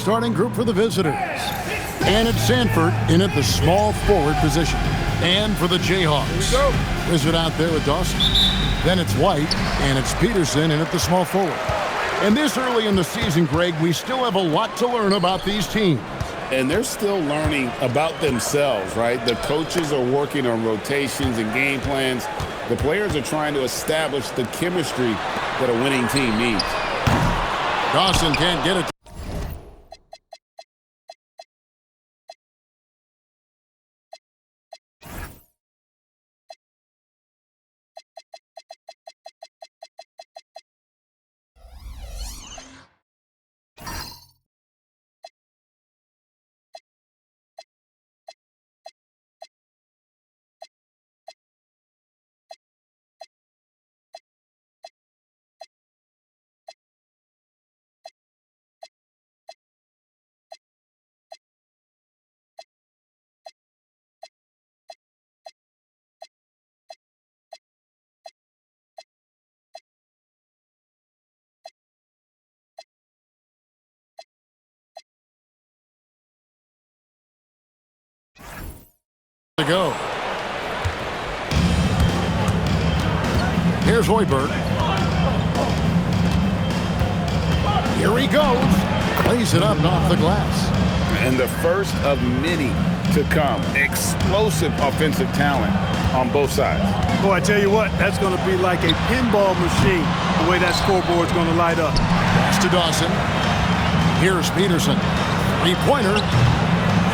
starting group for the visitors. And it's Sanford in at the small forward position. And for the Jayhawks, Wizard out there with Dawson. Then it's White, and it's Peterson in at the small forward. And this early in the season, Greg, we still have a lot to learn about these teams. And they're still learning about themselves, right? The coaches are working on rotations and game plans. The players are trying to establish the chemistry that a winning team needs. Dawson can't get it. To go. Here's Hoiberg. Here he goes. Plays it up and off the glass. And the first of many to come. Explosive offensive talent on both sides. Boy, I tell you what, that's going to be like a pinball machine, the way that scoreboard's going to light up. Pass to Dawson. Here's Peterson. Three-pointer.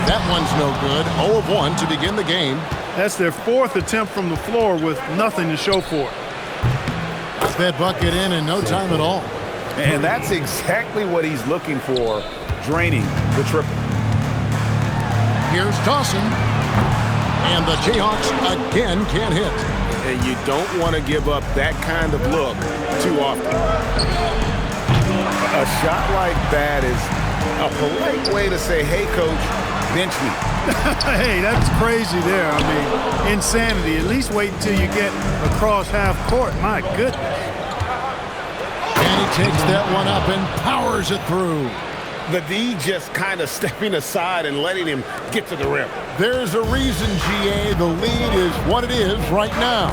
That one's no good. 0 of 1 to begin the game. That's their fourth attempt from the floor with nothing to show for it. Got that bucket in no time at all. And that's exactly what he's looking for, draining the triple. Here's Dawson. And the Jayhawks again can't hit. And you don't want to give up that kind of look too often. A shot like that is a polite way to say, hey, coach, bench me. Hey, that's crazy there. I mean, insanity. At least wait until you get across half court. My goodness. And he takes that one up and powers it through. The D just kind of stepping aside and letting him get to the rim. There's a reason, GA, the lead is what it is right now.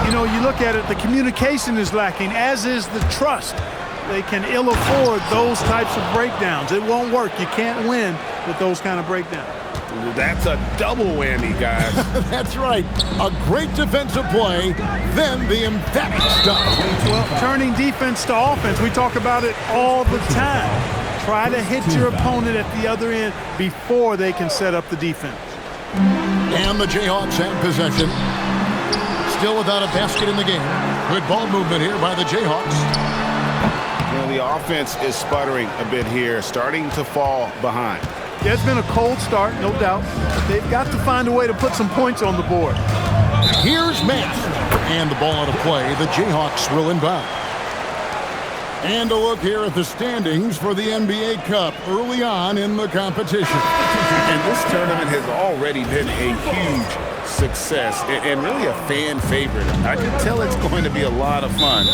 You know, you look at it, the communication is lacking, as is the trust. They can ill afford those types of breakdowns. It won't work. You can't win with those kind of breakdowns. That's a double whammy, guys. That's right. A great defensive play, then the emphatic stuff. Well, turning defense to offense, we talk about it all the time. Try to hit your opponent at the other end before they can set up the defense. And the Jayhawks have possession. Still without a basket in the game. Good ball movement here by the Jayhawks. The offense is sputtering a bit here, starting to fall behind. Yeah, it's been a cold start, no doubt. But they've got to find a way to put some points on the board. Here's Matt. And the ball out of play. The Jayhawks will inbound. And a look here at the standings for the NBA Cup early on in the competition. And this tournament has already been a huge success and really a fan favorite. I can tell it's going to be a lot of fun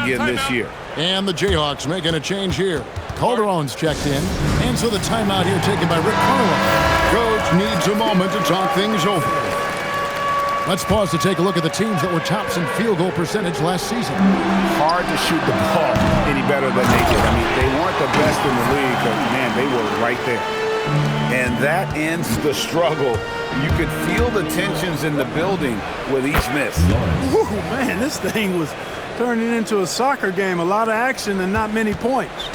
again this year. And the Jayhawks making a change here. Calderon's checked in. And so the timeout here taken by Rick Carlisle. Coach needs a moment to talk things over. Let's pause to take a look at the teams that were tops in field goal percentage last season. Hard to shoot the ball any better than they did. I mean, they weren't the best in the league, but man, they were right there. And that ends the struggle. You could feel the tensions in the building with each miss. Ooh, man, this thing was turning into a soccer game. A lot of action and not many points.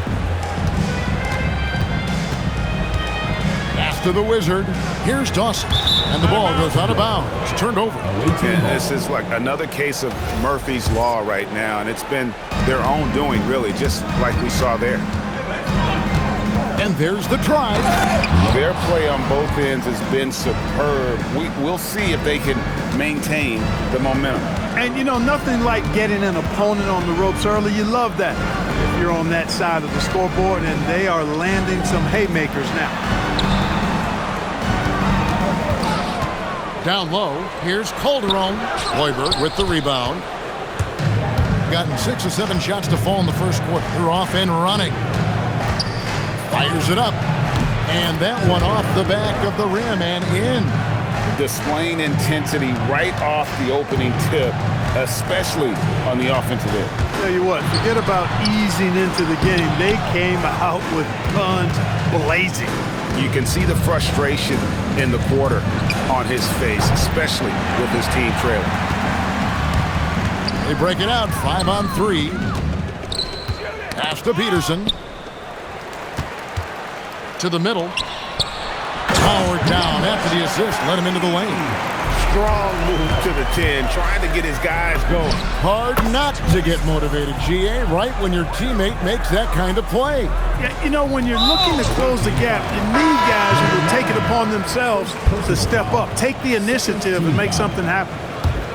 Pass to the Wizard. Here's Dawson. And the ball goes out of bounds. Turned over. And this is like another case of Murphy's Law right now. And it's been their own doing, really, just like we saw there. And there's the drive. Their play on both ends has been superb. We'll see if they can maintain the momentum. And, you know, nothing like getting an opponent on the ropes early. You love that if you're on that side of the scoreboard, and they are landing some haymakers now. Down low, here's Calderon. Hoiberg with the rebound. Gotten 6 or 7 shots to fall in the first quarter. They're off and running. Fires it up. And that one off the back of the rim and in. Displaying intensity right off the opening tip, especially on the offensive end. Tell you what, forget about easing into the game. They came out with guns blazing. You can see the frustration in the quarter on his face, especially with his team trailing. They break it out, 5-on-3. Pass to Peterson. To the middle. Howard down after the assist, let him into the lane. Strong move to the 10, trying to get his guys going. Hard not to get motivated, GA, right when your teammate makes that kind of play. Yeah, you know, when you're looking to close the gap, you need guys who will take it upon themselves to step up, take the initiative and make something happen.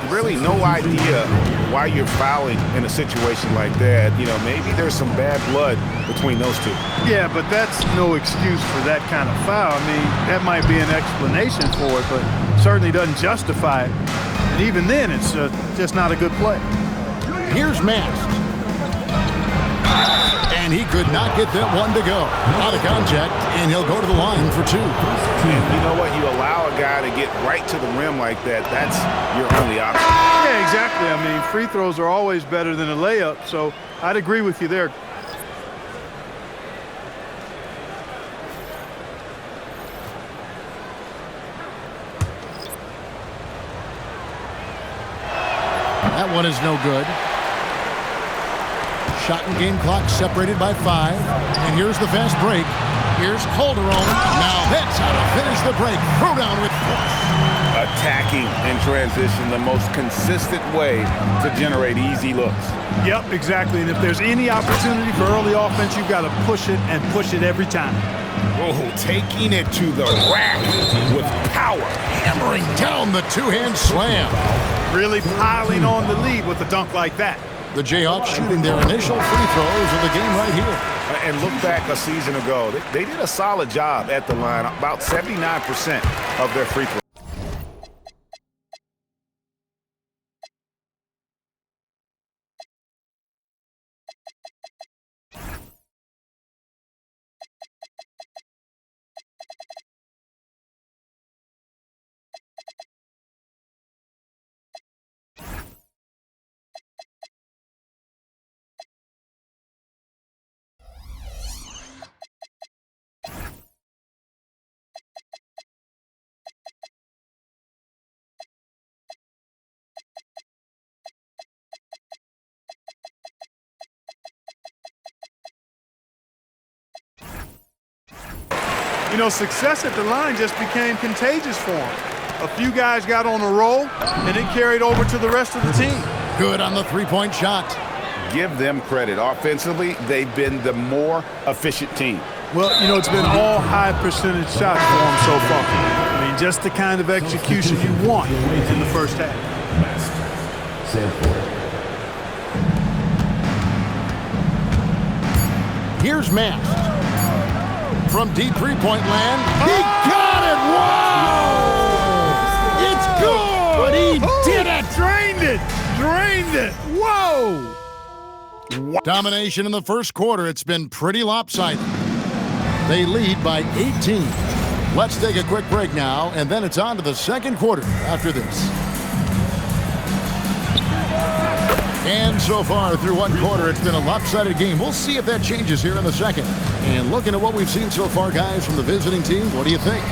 Really no idea why you're fouling in a situation like that. You know, maybe there's some bad blood between those two. Yeah, but that's no excuse for that kind of foul. I mean, that might be an explanation for it, but certainly doesn't justify it. And even then, it's just not a good play. Here's Mast. And he could not get that one to go. Out of contact, and he'll go to the line for 2. And you know what? You allow a guy to get right to the rim like that, that's your only option. Yeah, exactly. I mean, free throws are always better than a layup, so I'd agree with you there. That one is no good. Shot and game clock separated by 5. And here's the fast break. Here's Calderon. Now that's how to finish the break. Throw down with force. Attacking in transition, the most consistent way to generate easy looks. Yep, exactly. And if there's any opportunity for early offense, you've got to push it and push it every time. Oh, taking it to the rack with power. Hammering down the two-hand slam. Really piling on the lead with a dunk like that. The Jayhawks shooting their initial free throws of the game right here. And look back a season ago. They did a solid job at the line, about 79% of their free throws. You know, success at the line just became contagious for him. A few guys got on a roll, and it carried over to the rest of the team. Good on the three-point shot. Give them credit. Offensively, they've been the more efficient team. Well, you know, it's been all high-percentage shots for them so far. I mean, just the kind of execution you want in the first half. Here's Mast. From deep three-point land, he got it! Whoa! It's good! He did it! Drained it! Drained it! Whoa! Domination in the first quarter. It's been pretty lopsided. They lead by 18. Let's take a quick break now, and then it's on to the second quarter after this. And so far through one quarter, it's been a lopsided game. We'll see if that changes here in the second. And looking at what we've seen so far, guys, from the visiting team, what do you think?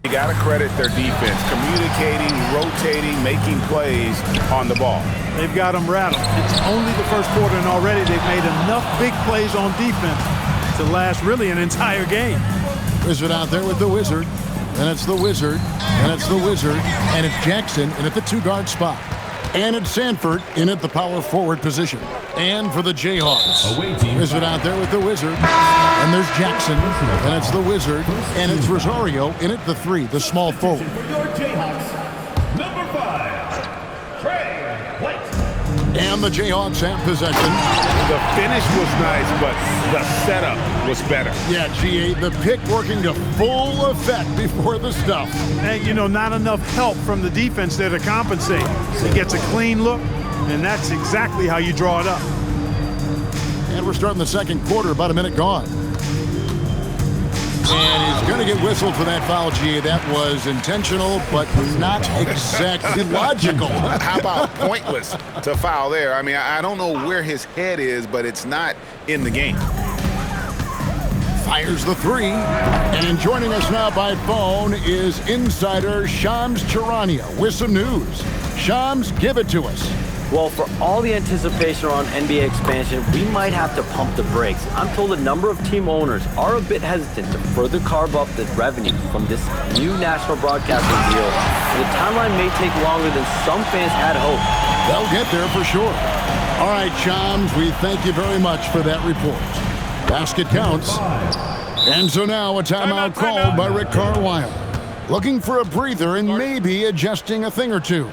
You got to credit their defense, communicating, rotating, making plays on the ball. They've got them rattled. It's only the first quarter, and already they've made enough big plays on defense to last really an entire game. Wizard out there with the Wizard. And it's the Wizard. And it's the Wizard. And it's Jackson in at the two-guard spot. And it's Sanford in at the power forward position. And for the Jayhawks, Wizard out there with the Wizard. And there's Jackson. And it's the Wizard. And it's Rosario in at the 3, the small forward. And the Jayhawks have possession. The finish was nice, but the setup was better. Yeah, GA, the pick working to full effect before the stuff. And, you know, not enough help from the defense there to compensate. He gets a clean look, and that's exactly how you draw it up. And we're starting the second quarter, about a minute gone. going to get whistled for that foul, G. That was intentional, but not exactly logical. How about pointless to foul there? I mean, I don't know where his head is, but it's not in the game. Fires the three. And joining us now by phone is insider Shams Charania with some news. Shams, give it to us. Well, for all the anticipation around NBA expansion, we might have to pump the brakes. I'm told a number of team owners are a bit hesitant to further carve up the revenue from this new national broadcasting deal. The timeline may take longer than some fans had hoped. They'll get there for sure. All right, Shams, we thank you very much for that report. Basket counts. And so now a timeout called by Rick Carlisle. Looking for a breather and maybe adjusting a thing or two.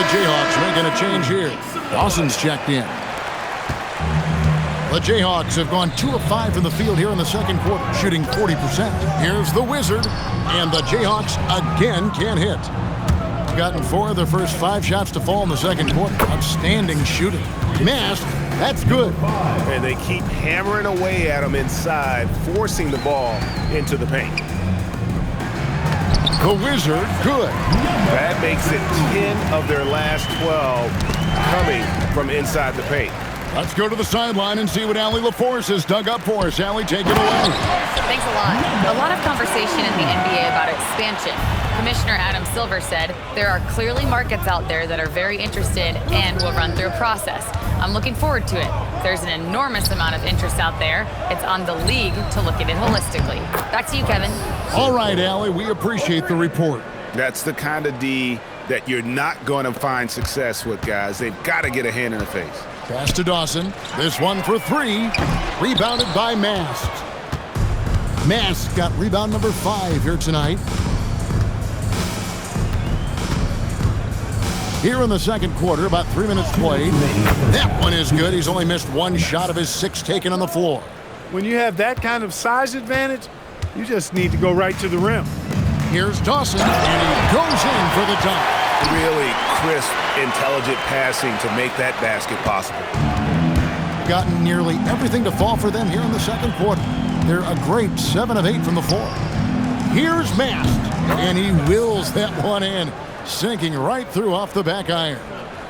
Jayhawks making a change here. Dawson's checked in. The Jayhawks have gone 2 of 5 from the field here in the second quarter, shooting 40%. Here's the Wizard, and the Jayhawks again can't hit. Gotten 4 of their first 5 shots to fall in the second quarter. Outstanding shooting. Mast, that's good. And they keep hammering away at him inside, forcing the ball into the paint. The Wizard, good. That makes it 10 of their last 12 coming from inside the paint. Let's go to the sideline and see what Allie LaForce has dug up for us. Allie, take it away. Thanks a lot. A lot of conversation in the NBA about expansion. Commissioner Adam Silver said there are clearly markets out there that are very interested and will run through a process. I'm looking forward to it. There's an enormous amount of interest out there. It's on the league to look at it holistically. Back to you, Kevin. All right, Allie, we appreciate the report. That's the kind of D that you're not going to find success with, guys. They've got to get a hand in the face. Pass to Dawson. This one for 3. Rebounded by Mast. Mast got rebound number 5 here tonight. Here in the second quarter, about 3 minutes played. That one is good. He's only missed 1 shot of his 6 taken on the floor. When you have that kind of size advantage, you just need to go right to the rim. Here's Dawson, and he goes in for the top. Really crisp, intelligent passing to make that basket possible. Gotten nearly everything to fall for them here in the second quarter. They're a great 7 of 8 from the floor. Here's Mast, and he wills that one in, sinking right through off the back iron.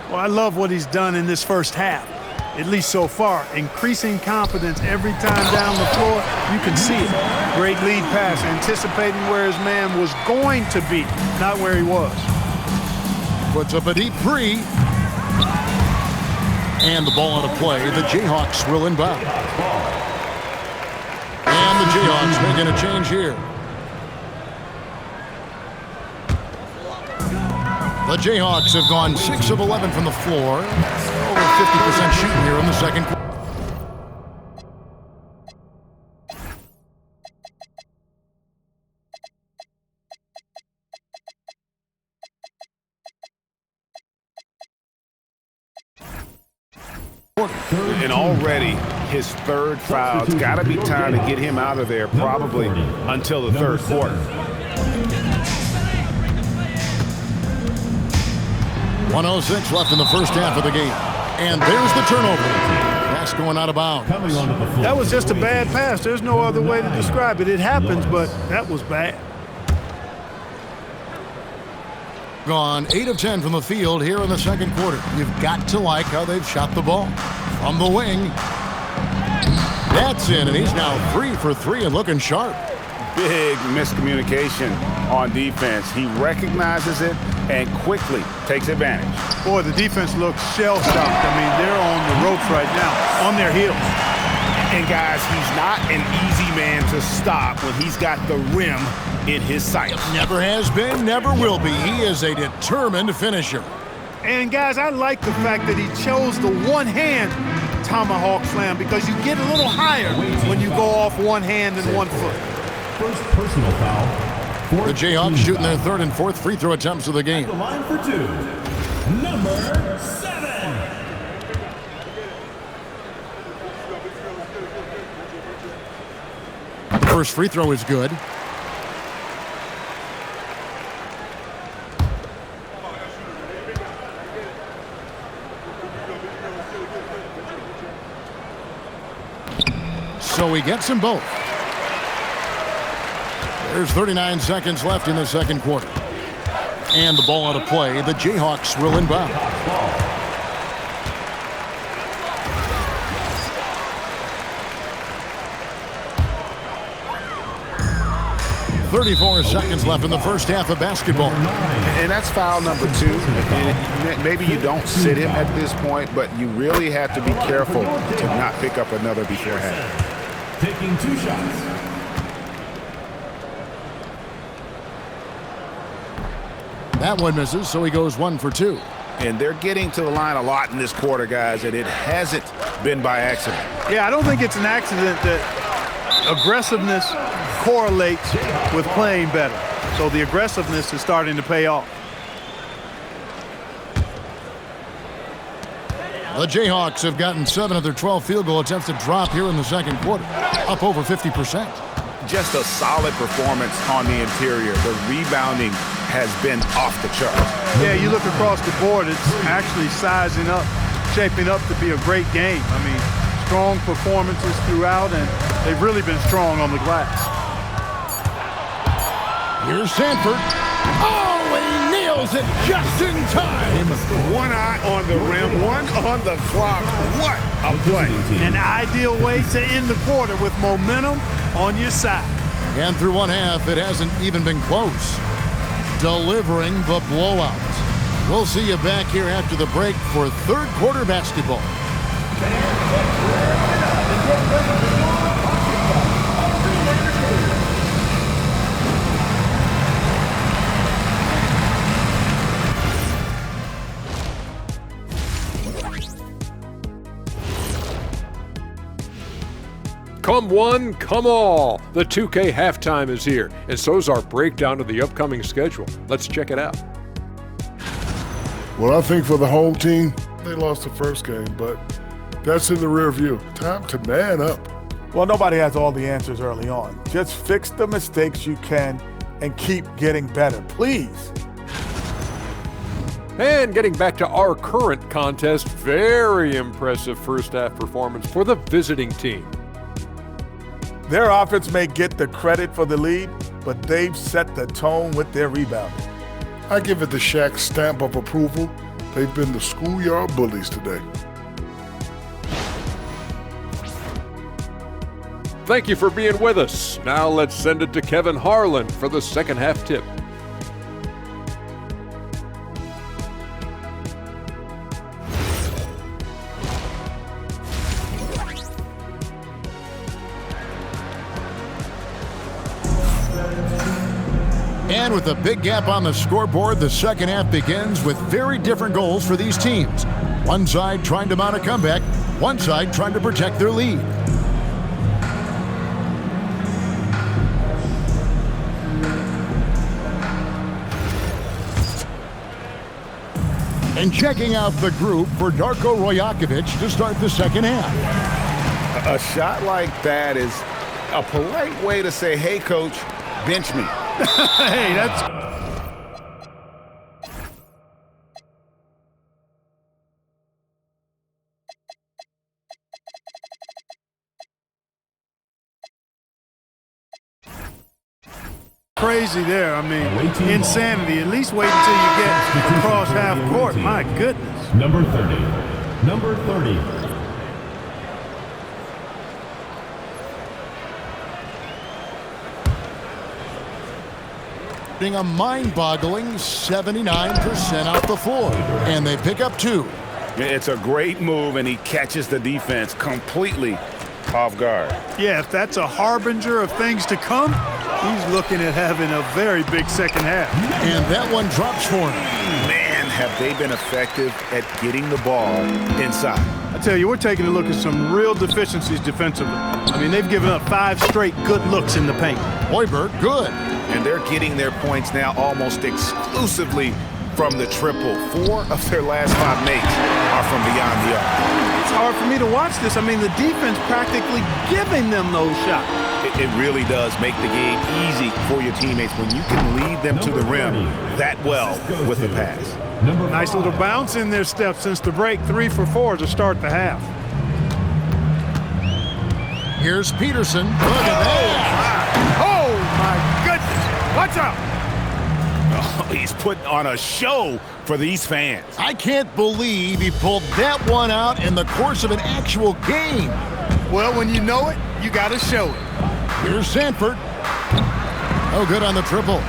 Well, I love what he's done in this first half, at least so far. Increasing confidence every time down the floor. You can see it. Great lead pass, anticipating where his man was going to be, not where he was. Puts up a deep 3. And the ball out of play. The Jayhawks will inbound. And the Jayhawks making a change here. The Jayhawks have gone 6 of 11 from the floor. Over 50% shooting here in the second quarter. And already his 3rd foul. It's got to be time to get him out of there probably until the 3rd quarter. 1:06 left in the first half of the game. And there's the turnover. Pass going out of bounds. That was just a bad pass. There's no other way to describe it. It happens, but that was bad. Gone 8 of 10 from the field here in the second quarter. You've got to like how they've shot the ball. From the wing. That's in, and he's now 3 for 3 and looking sharp. Big miscommunication on defense. He recognizes it and quickly takes advantage. Boy, the defense looks shell-shocked. I mean, they're on the ropes right now, on their heels. And guys, he's not an easy man to stop when he's got the rim in his sights. Never has been, never will be. He is a determined finisher. And guys, I like the fact that he chose the one-hand tomahawk slam because you get a little higher when you go off one hand and 1 foot. First personal foul. The Jayhawks shooting their 3rd and 4th free throw attempts of the game. The line for 2. Number 7. first free throw is good. So he gets them both. There's 39 seconds left in the second quarter. And the ball out of play. The Jayhawks will inbound. 34 seconds left in the first half of basketball. And that's foul number 2. And maybe you don't sit him at this point, but you really have to be careful to not pick up another beforehand. Taking 2 shots. That one misses, so he goes 1 for 2. And they're getting to the line a lot in this quarter, guys, and it hasn't been by accident. Yeah, I don't think it's an accident that aggressiveness correlates with playing better. So the aggressiveness is starting to pay off. The Jayhawks have gotten 7 of their 12 field goal attempts to drop here in the second quarter, up over 50%. Just a solid performance on the interior. The rebounding has been off the charts. Yeah, you look across the board, it's actually sizing up, shaping up to be a great game. I mean, strong performances throughout, and they've really been strong on the glass. Here's Sanford. Oh, he nails it just in time. One eye on the rim, one on the clock. What a play. An ideal way to end the quarter with momentum on your side. And through one half, it hasn't even been close. Delivering the blowout. We'll see you back here after the break for third quarter basketball. Come one, come all. The 2K halftime is here, and so's our breakdown of the upcoming schedule. Let's check it out. Well, I think for the home team, they lost the first game, but that's in the rear view. Time to man up. Well, nobody has all the answers early on. Just fix the mistakes you can and keep getting better, please. And getting back to our current contest, very impressive first half performance for the visiting team. Their offense may get the credit for the lead, but they've set the tone with their rebounding. I give it the Shaq stamp of approval. They've been the schoolyard bullies today. Thank you for being with us. Now let's send it to Kevin Harlan for the second half tip. And with a big gap on the scoreboard, the second half begins with very different goals for these teams. One side trying to mount a comeback, one side trying to protect their lead. And checking out the group for Darko Rojakovic to start the second half. A shot like that is a polite way to say, hey, coach, bench me. Hey, that's... crazy there. I mean, insanity. At least wait until you get across half court. My goodness. Number 30. Number 30. Being a mind-boggling 79% off the floor. And they pick up 2. It's a great move, and he catches the defense completely off guard. Yeah, if that's a harbinger of things to come, he's looking at having a very big second half. And that one drops for him. Man, have they been effective at getting the ball inside. I tell you, we're taking a look at some real deficiencies defensively. I mean, they've given up 5 straight good looks in the paint. Hoiberg, good. And they're getting their points now almost exclusively from the triple. 4 of their last 5 makes are from beyond the arc. It's hard for me to watch this. I mean, the defense practically giving them those shots. It really does make the game easy for your teammates when you can lead them to the rim that well with the pass. Nice little bounce in their step since the break. 3 for 4 to start the half. Here's Peterson. Look at that. Oh, my goodness. Watch out. Oh, he's putting on a show for these fans. I can't believe he pulled that one out in the course of an actual game. Well, when you know it, you got to show it. Here's Sanford. No good on the triple.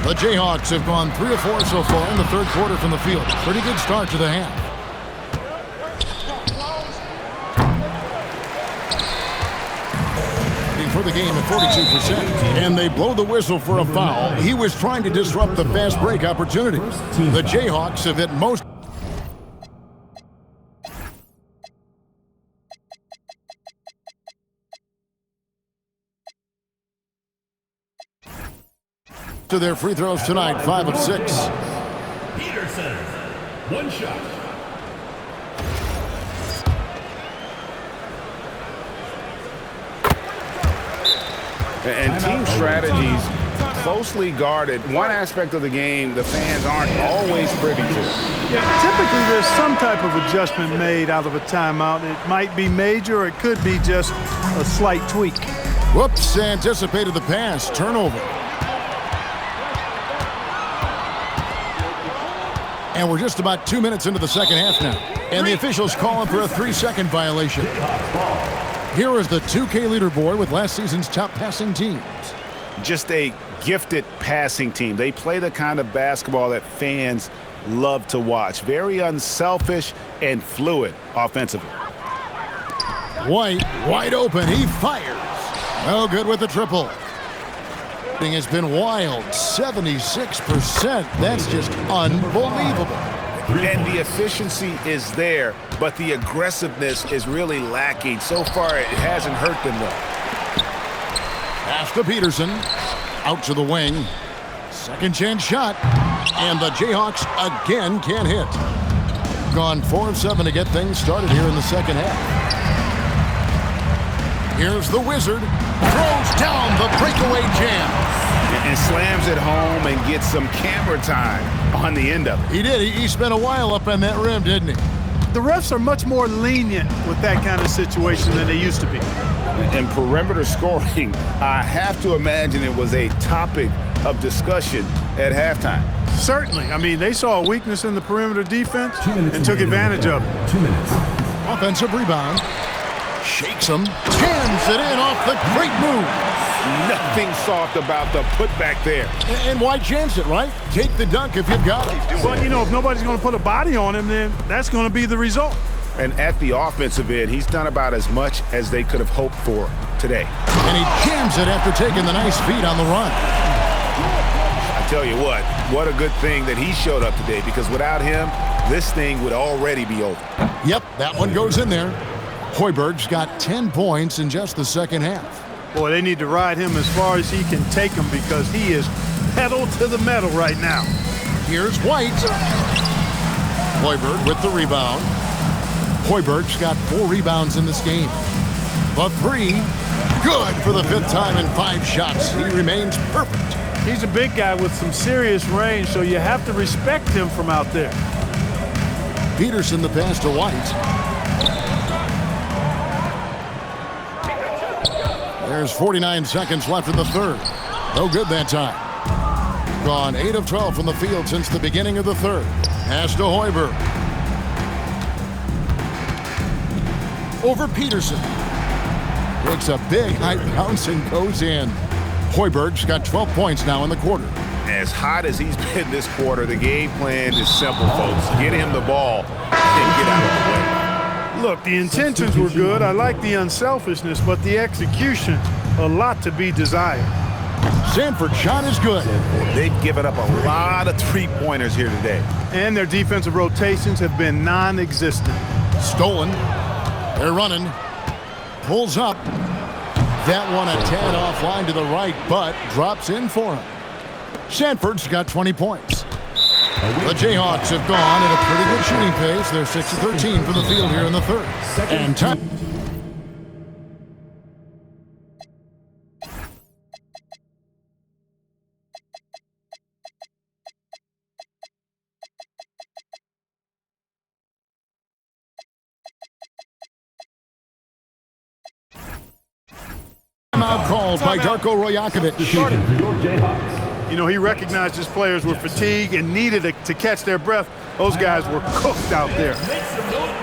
The Jayhawks have gone 3 of 4 so far in the third quarter from the field. Pretty good start to the half. For the game at 42%. And they blow the whistle for a foul. He was trying to disrupt the fast break opportunity. The Jayhawks have hit most to their free throws tonight, 5 of 6. Peterson, 1 shot. And team strategies closely guarded. One aspect of the game the fans aren't always privy to. Yeah, typically there's some type of adjustment made out of a timeout. It might be major or it could be just a slight tweak. Whoops, anticipated the pass. Turnover. And we're just about 2 minutes into the second half now. And the officials calling for a 3-second violation. Here is the 2K leaderboard with last season's top passing teams. Just a gifted passing team. They play the kind of basketball that fans love to watch. Very unselfish and fluid offensively. White, wide open. He fires. No good with the triple. It has been wild. 76%. That's just unbelievable. And the efficiency is there, but the aggressiveness is really lacking. So far, it hasn't hurt them though. Pass to Peterson. Out to the wing. Second chance shot. And the Jayhawks again can't hit. Gone 4 of 7 to get things started here in the second half. Here's the Wizard. Throws down the breakaway jam. And slams it home and gets some camera time on the end of it. He did. He spent a while up on that rim, didn't he? The refs are much more lenient with that kind of situation than they used to be. And perimeter scoring, I have to imagine it was a topic of discussion at halftime. Certainly. I mean, they saw a weakness in the perimeter defense and took advantage of it. 2 minutes. Offensive rebound. Shakes him. Jams it in off the great move. Nothing soft about the putback there. And why chance it, right? Take the dunk if you've got it. Well, you know, if nobody's going to put a body on him, then that's going to be the result. And at the offensive end, he's done about as much as they could have hoped for today. And he jams it after taking the nice feed on the run. I tell you what a good thing that he showed up today, because without him, this thing would already be over. Yep, that one goes in there. Hoiberg's got 10 points in just the second half. Boy, they need to ride him as far as he can take him because he is pedal to the metal right now. Here's White. Hoiberg with the rebound. Hoiberg's got 4 rebounds in this game. The 3, good for the 5th time in 5 shots. He remains perfect. He's a big guy with some serious range, so you have to respect him from out there. Peterson the pass to White. There's 49 seconds left in the third. No good that time. Gone 8 of 12 from the field since the beginning of the third. Pass to Hoiberg. Over Peterson. Takes a big high bounce and goes in. Hoiberg's got 12 points now in the quarter. As hot as he's been this quarter, the game plan is simple, folks. Get him the ball and get out of the way. Look, the intentions were good. I like the unselfishness, but the execution, a lot to be desired. Sanford's shot is good. They've given up a lot of three-pointers here today. And their defensive rotations have been non-existent. Stolen. They're running. Pulls up. That one a tad offline to the right, but drops in for him. Sanford's got 20 points. The Jayhawks have gone at a pretty good shooting pace. They're 6 of 13 from the field here in the third. And time. Timeout called by Darko Rojakovic. You know, he recognized his players were fatigued and needed to catch their breath. Those guys were cooked out there. Make some noise.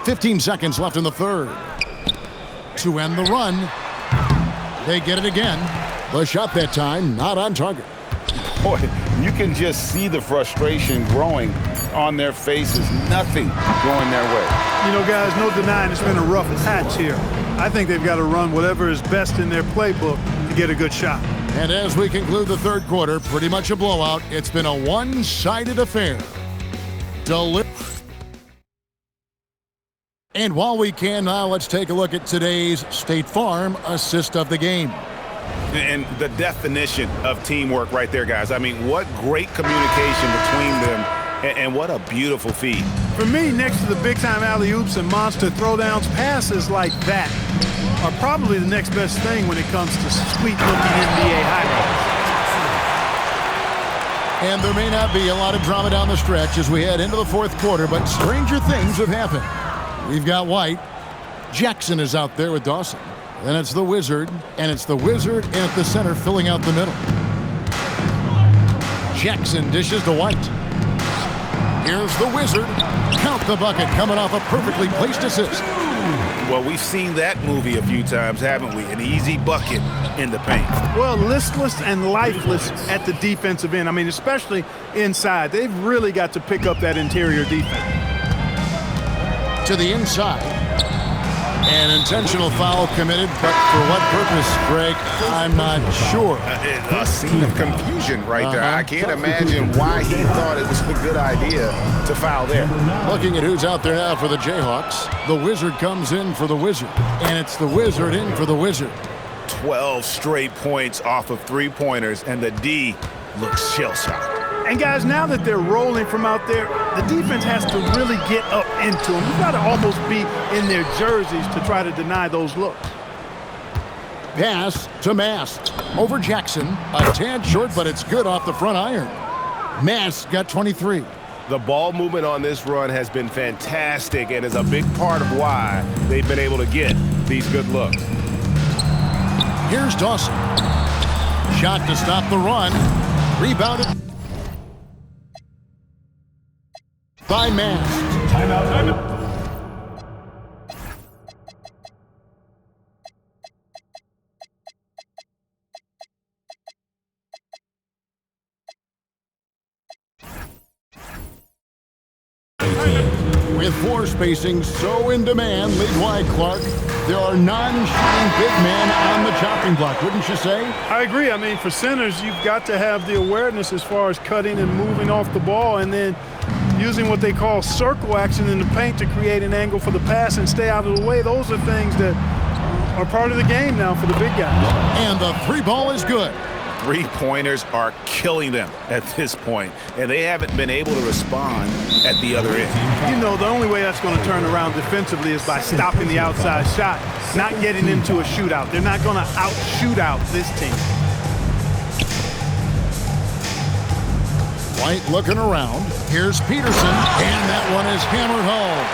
15 seconds left in the third. To end the run. They get it again. The shot that time, not on target. Boy, you can just see the frustration growing on their faces. Nothing going their way. You know, guys, no denying it's been a rough patch here. I think they've got to run whatever is best in their playbook to get a good shot. And as we conclude the third quarter, pretty much a blowout. It's been a one-sided affair. And while we can now, let's take a look at today's State Farm assist of the game. And the definition of teamwork right there, guys. I mean, what great communication between them, and what a beautiful feed. For me, next to the big-time alley-oops and monster throwdowns, passes like that are probably the next best thing when it comes to sweet-looking NBA highlights. And there may not be a lot of drama down the stretch as we head into the fourth quarter, but stranger things have happened. We've got White. Jackson is out there with Dawson. Then it's the Wizard, and it's the Wizard in at the center filling out the middle. Jackson dishes to White. Here's the Wizard. Count the bucket coming off a perfectly placed assist. Well, we've seen that movie a few times, haven't we? An easy bucket in the paint. Well, listless and lifeless at the defensive end. I mean, especially inside. They've really got to pick up that interior defense. To the inside. An intentional foul committed, but for what purpose, Greg? I'm not sure. A scene of confusion right there. I can't imagine why he thought it was a good idea to foul there. Looking at who's out there now for the Jayhawks, the Wizard comes in for the Wizard, and it's the Wizard in for the Wizard. 12 straight points off of three-pointers, and the D looks shell-shocked. And guys, now that they're rolling from out there, the defense has to really get up into them. You've got to almost be in their jerseys to try to deny those looks. Pass to Mast. Over Jackson. A tad short, but it's good off the front iron. Mast got 23. The ball movement on this run has been fantastic and is a big part of why they've been able to get these good looks. Here's Dawson. Shot to stop the run. Rebounded by Mast. Timeout. With floor spacing so in demand, league wide, Clark, there are non-shooting big men on the chopping block, wouldn't you say? I agree. I mean, for centers, you've got to have the awareness as far as cutting and moving off the ball and then using what they call circle action in the paint to create an angle for the pass and stay out of the way. Those are things that are part of the game now for the big guys. And the three ball is good. Three-pointers are killing them at this point, and they haven't been able to respond at the other end. You know, the only way that's going to turn around defensively is by stopping the outside shot, not getting into a shootout. They're not going to out-shoot out this team. White looking around. Here's Peterson, and that one is hammered home.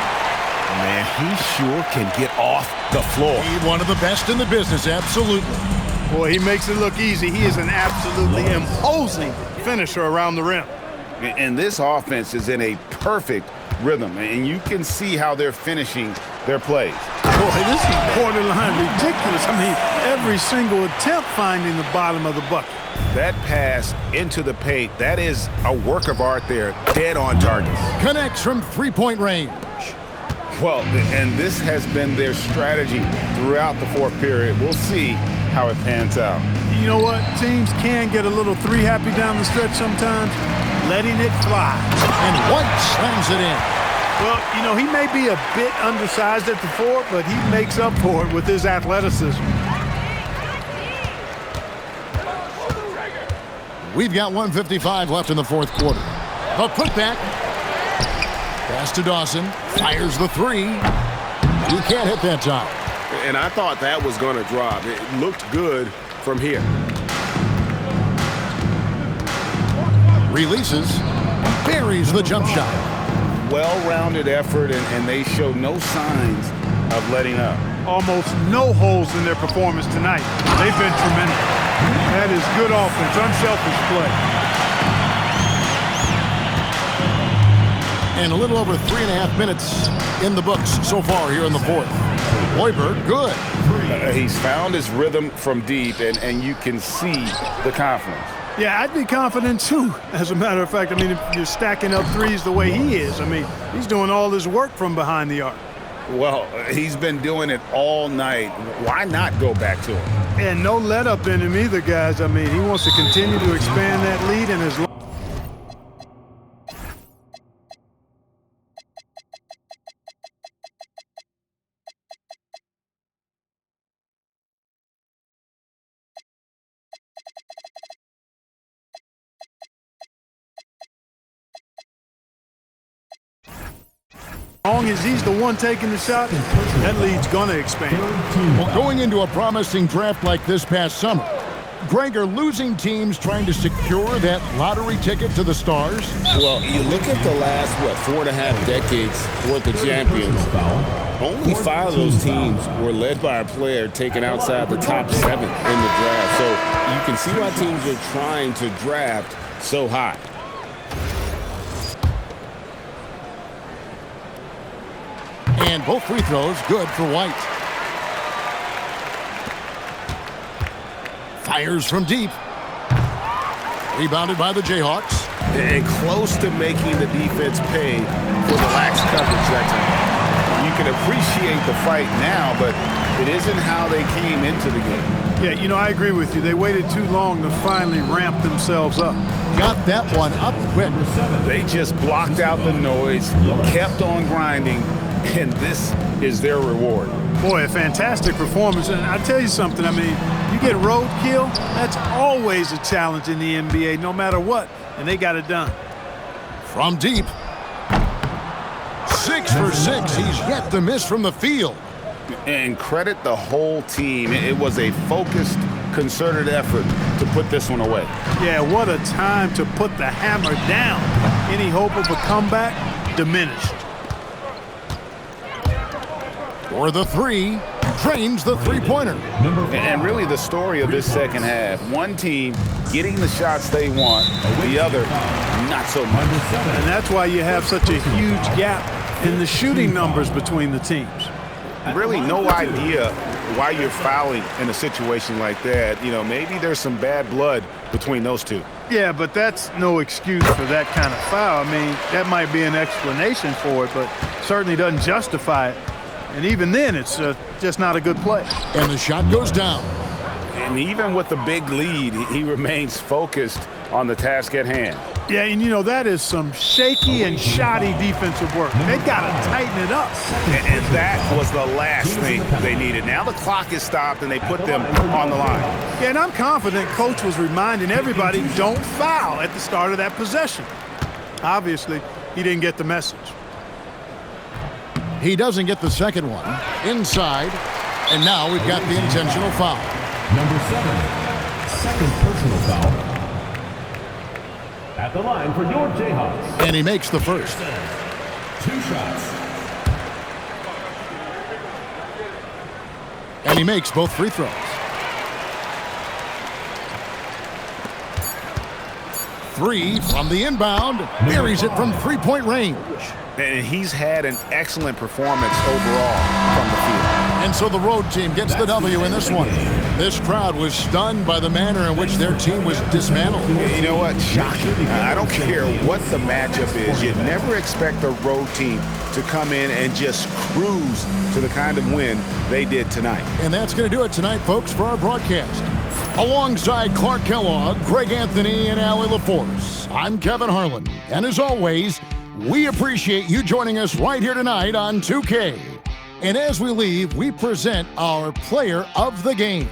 Man, he sure can get off the floor. He's one of the best in the business, absolutely. Boy, he makes it look easy. He is an absolutely imposing finisher around the rim. And this offense is in a perfect rhythm, and you can see how they're finishing their plays. Boy, this is borderline ridiculous. I mean, every single attempt finding the bottom of the bucket. That pass into the paint, that is a work of art there, dead on target. Connects from three-point range. Well, and this has been their strategy throughout the fourth period. We'll see how it pans out. You know what? Teams can get a little three-happy down the stretch sometimes, letting it fly. And White slams it in. Well, you know, he may be a bit undersized at the four, but he makes up for it with his athleticism. We've got 1:55 left in the fourth quarter. A putback. Pass to Dawson. Fires the three. He can't hit that time. And I thought that was going to drop. It looked good from here. Releases. Buries the jump shot. Well-rounded effort, and they show no signs of letting up. Almost no holes in their performance tonight. They've been tremendous. That is good offense, unselfish play. And a little over 3.5 minutes in the books so far here in the fourth. Hoiberg, good. He's found his rhythm from deep, and you can see the confidence. Yeah, I'd be confident too, as a matter of fact. I mean, if you're stacking up threes the way he is, I mean, he's doing all his work from behind the arc. Well, he's been doing it all night. Why not go back to him? And no let up in him either, guys. I mean, he wants to continue to expand that lead in his as long as he's the one taking the shot, that lead's going to expand. Well, going into a promising draft like this past summer, Greg, are losing teams trying to secure that lottery ticket to the stars? Well, you look at the last, 4.5 decades worth of champions. Only 5 of those teams were led by a player taken outside the top 7 in the draft. So you can see why teams are trying to draft so high. And both free throws good for White. Fires from deep. Rebounded by the Jayhawks. And close to making the defense pay for the lax coverage that time. You can appreciate the fight now, but it isn't how they came into the game. Yeah, you know, I agree with you. They waited too long to finally ramp themselves up. Got that one up quick. They just blocked out the noise, kept on grinding, and this is their reward. Boy, a fantastic performance. And I tell you something, I mean, you get roadkill, that's always a challenge in the NBA, no matter what. And they got it done. From deep. 6 for 6. He's yet to miss from the field. And credit the whole team. It was a focused, concerted effort to put this one away. Yeah, what a time to put the hammer down. Any hope of a comeback diminished. For the 3, drains the three-pointer. And really the story of this second half, one team getting the shots they want, the other not so much. And that's why you have such a huge gap in the shooting numbers between the teams. Really no idea why you're fouling in a situation like that. You know, maybe there's some bad blood between those two. Yeah, but that's no excuse for that kind of foul. I mean, that might be an explanation for it, but certainly doesn't justify it. And even then, it's just not a good play. And the shot goes down. And even with the big lead, he remains focused on the task at hand. Yeah, and you know, that is some shaky and shoddy defensive work. They've got to tighten it up. And that was the last thing they needed. Now the clock is stopped and they put them on the line. Yeah, and I'm confident Coach was reminding everybody, don't foul at the start of that possession. Obviously, he didn't get the message. He doesn't get the second one. Inside. And now we've got the intentional foul. Number 7, second personal foul. At the line for your Jayhawks. And he makes the first. 2 shots. And he makes both free throws. 3 from the inbound. Buries it from three-point range. And he's had an excellent performance overall from the field. And so the road team gets the W in this one. This crowd was stunned by the manner in which their team was dismantled. You know what? Shocking. I don't care what the matchup is. You never expect a road team to come in and just cruise to the kind of win they did tonight. And that's going to do it tonight, folks, for our broadcast. Alongside Clark Kellogg, Greg Anthony, and Allie LaForce, I'm Kevin Harlan. And as always, we appreciate you joining us right here tonight on 2K. And as we leave, we present our player of the game.